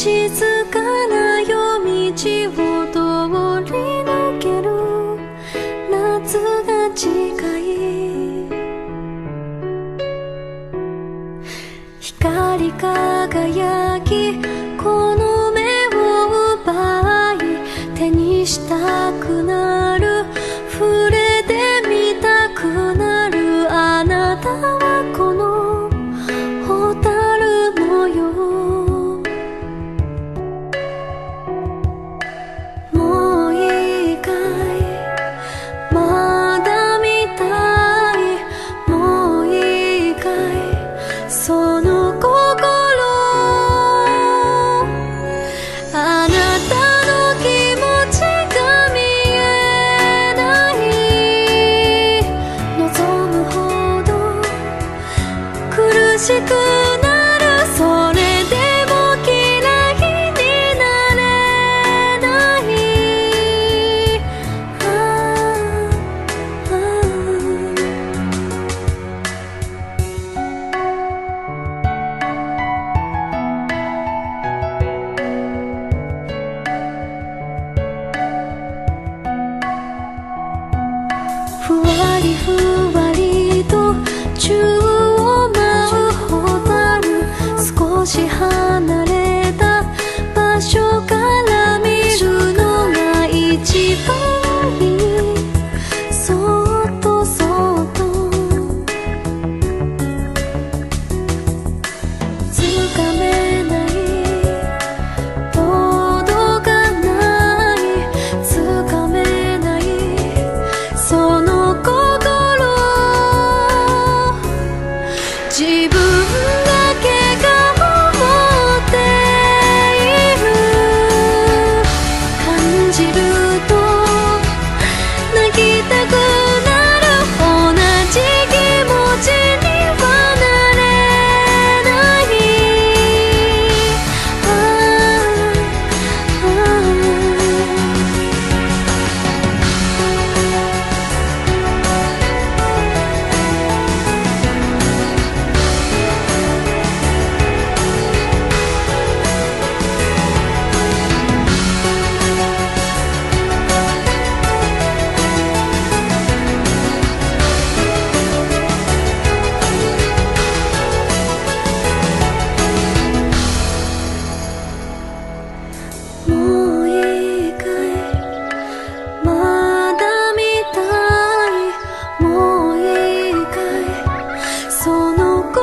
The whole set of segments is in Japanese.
静かな夜道を通り抜ける夏が近い。光り輝きこの目を奪い手にしたくなる触れてみたくなるあなたはこの蛍のよう。もういいかいまだ見たいもういいかいその心あなたの気持ちが見えない望むほど苦しくなるそれでも嫌いになれないふわりふわりと宙を舞う蛍少し離れた場所から見るのが一番いいそっとそっとつかめない届かないつかめないその心自分だけが思っている感じると泣きたくなる同じ気持ちにはなれないもういいかいまだ見たいもういいかいその心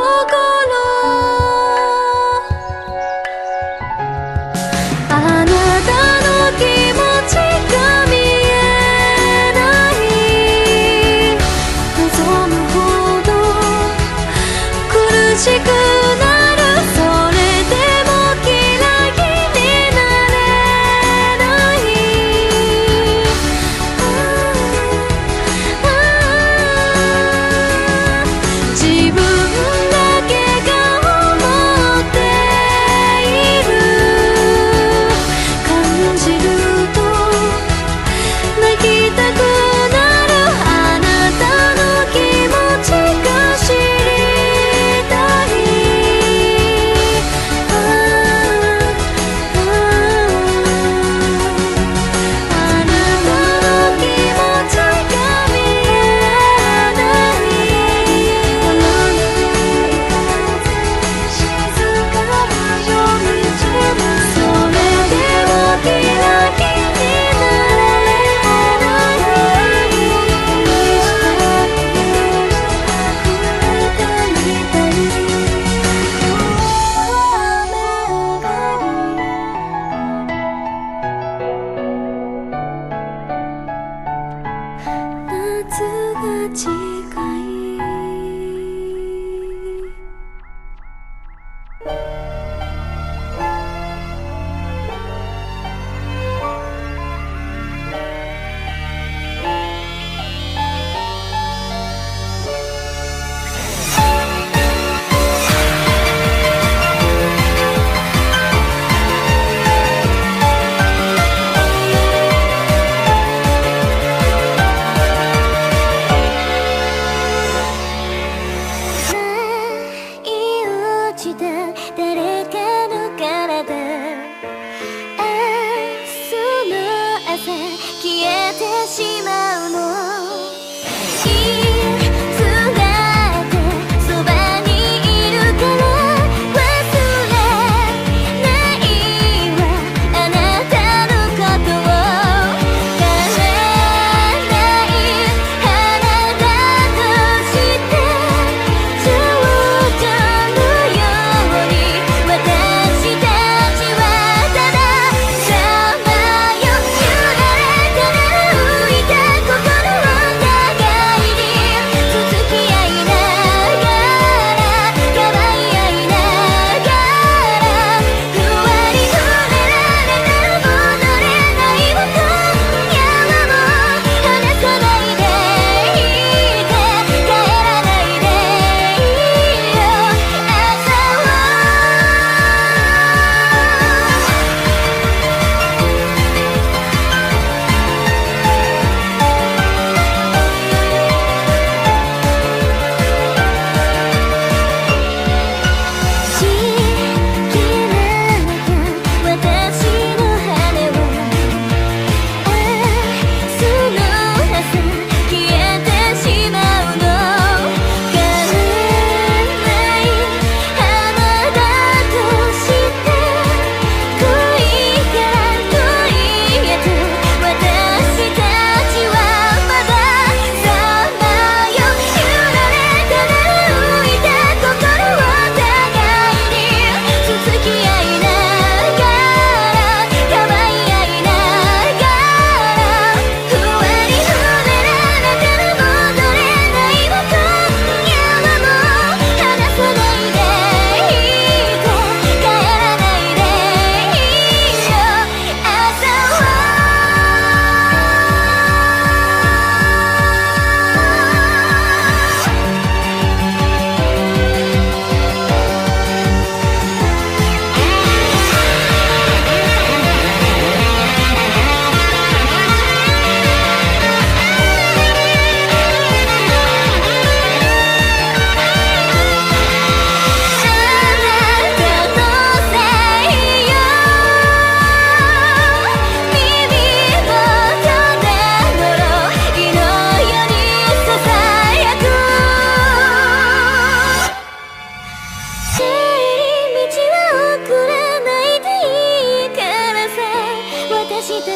あなたの気持ちが見えない望むほど苦しくなるそれでも嫌いになれない自分だけが思っている感じると泣きたくなるあなたの気持ちが知りたい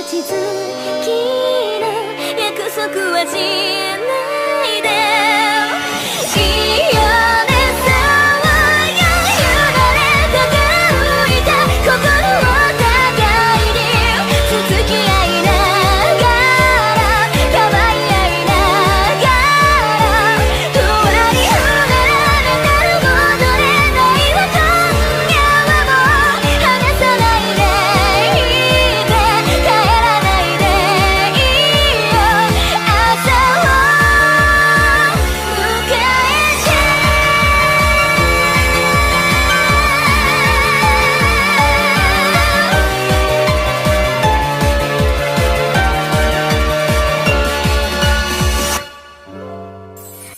地図きの約束はしないでいいよねさあよ委ねた乾いた心を互いに続き合いながらかばい合いながら不安に離れたら戻れないわ今夜はもう離さないでいて帰らないでいいよ朝を迎えて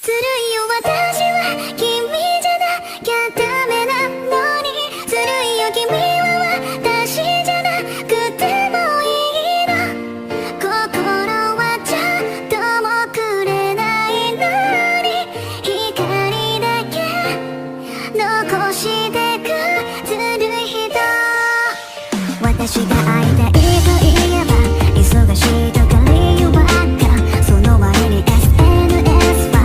ずるいよ私は君じゃなきゃダメなのにずるいよ君は私じゃなくてもいいの心はちょっともくれないのに光だけ残してくずるい人私が会いたいと言えば忙しいとか理由ばっかその割に SNS は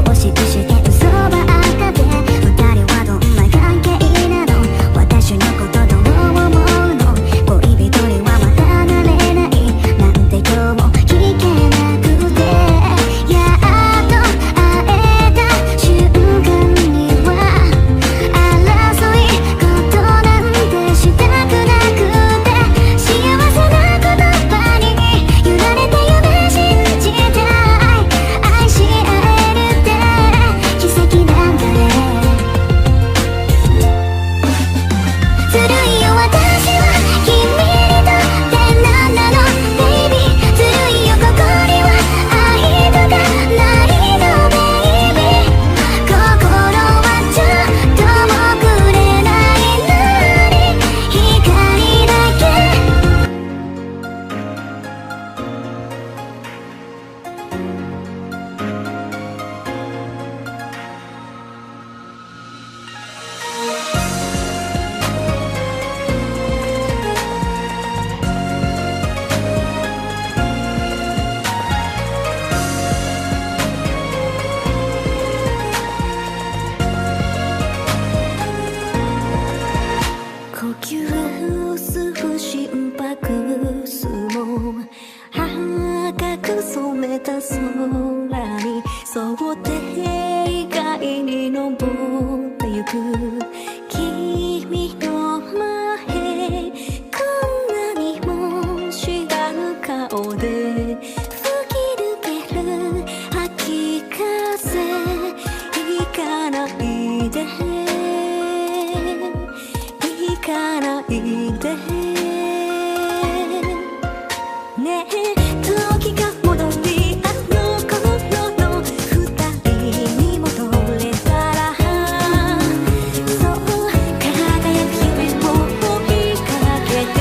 公式して嘘ばっかで二人はどんな関係なの私のことどう思うの恋人にはまだなれないなんて今日も聞けなくてやっと会えた瞬間には争いことなんてしたくなくて幸せな言葉に揺られて夢信じたい愛し合えるって奇跡なんだねずるいよ私は君にとって何なの Baby ずるいよここには愛とかないの Baby 心はちょっともくれないのに光だけ呼吸する心拍数も赤く染めた空に沿って外に登ってゆく君の前こんなにも知らぬ顔で吹き抜ける秋風行かないで行かないでねえ時が戻りあの頃の二人に戻れたらそう輝く夢を追いかけて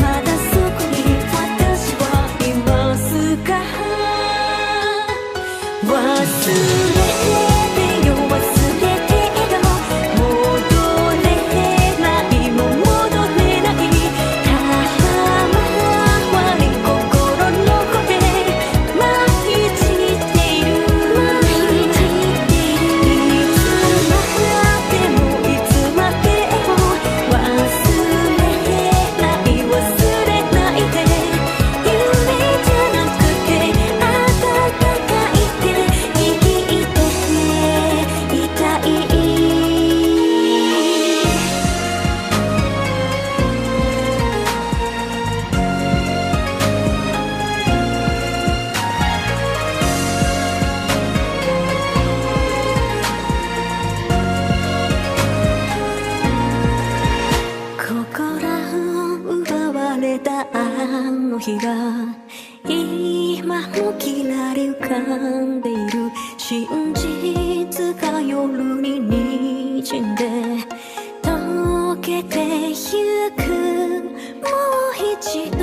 まだそこに私はいますか忘れてよ忘れてよ戻れないも戻れないたまに心の声舞い散っているいつまでもいつまでも忘れない忘れないで夢じゃなくて暖かいって生きていたい心を奪われたあの日が今もきらり浮かんでいる真実が夜に滲んで溶けてゆくもう一度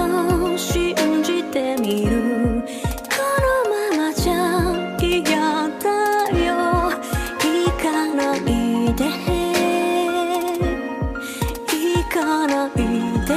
信じてみるこのままじゃ嫌だよ行かないで行かないで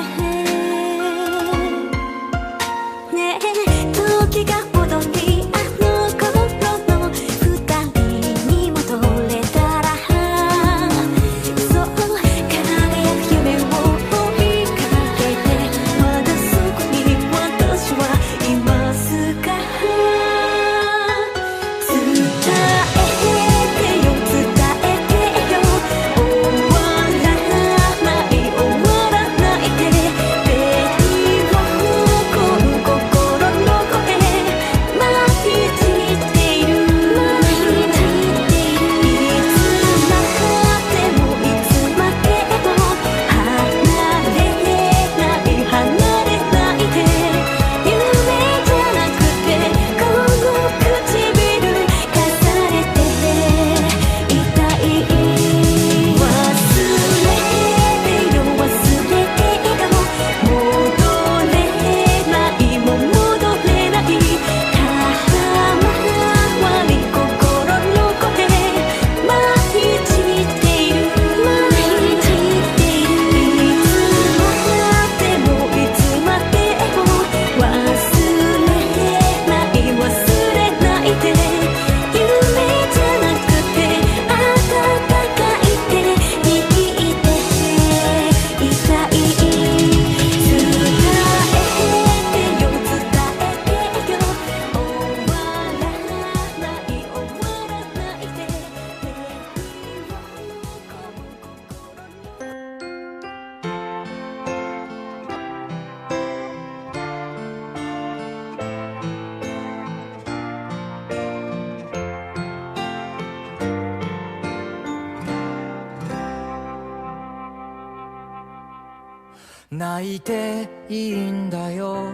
泣いていいんだよ、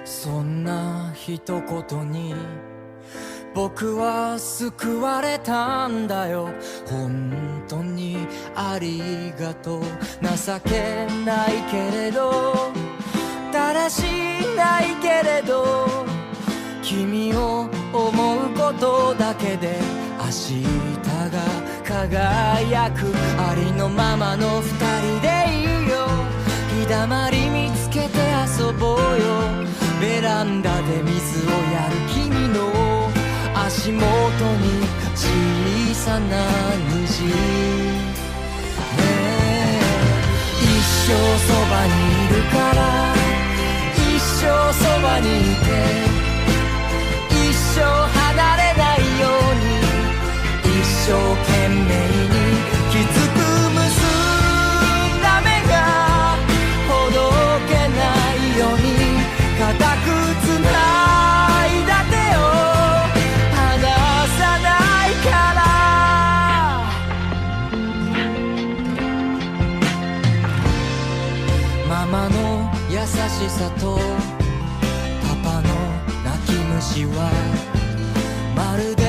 そんな一言に僕は救われたんだよ。本当にありがとう。情けないけれど、だらしないけれど、君を思うことだけで明日が輝く。ありのままの二人でいいよ。日だまり見つけて遊ぼうよ。ベランダで水をやる君の足元に小さな虹、ねえ、一生そばにいるから、一生そばにいて、一生離れないように、一生懸命にきつく結んだ目がほどけないように固くつないだ手を離さないから。ママの優しさとパパの泣き虫はまるで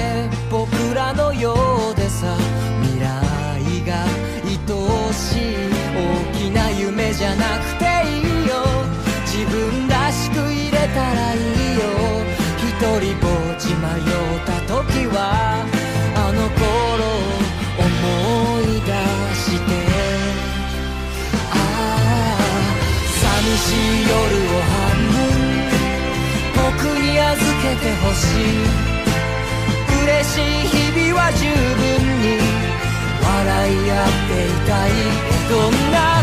僕らのようでさ、未来が愛しい大きな夢じゃなくていいよ。自分らしく入れたらいいよ。一人ぼっち迷った時はあの頃を思い出して、ああ寂しい夜を半分僕に預けてほしい。嬉しい日々は十分に笑い合っていたい。どんな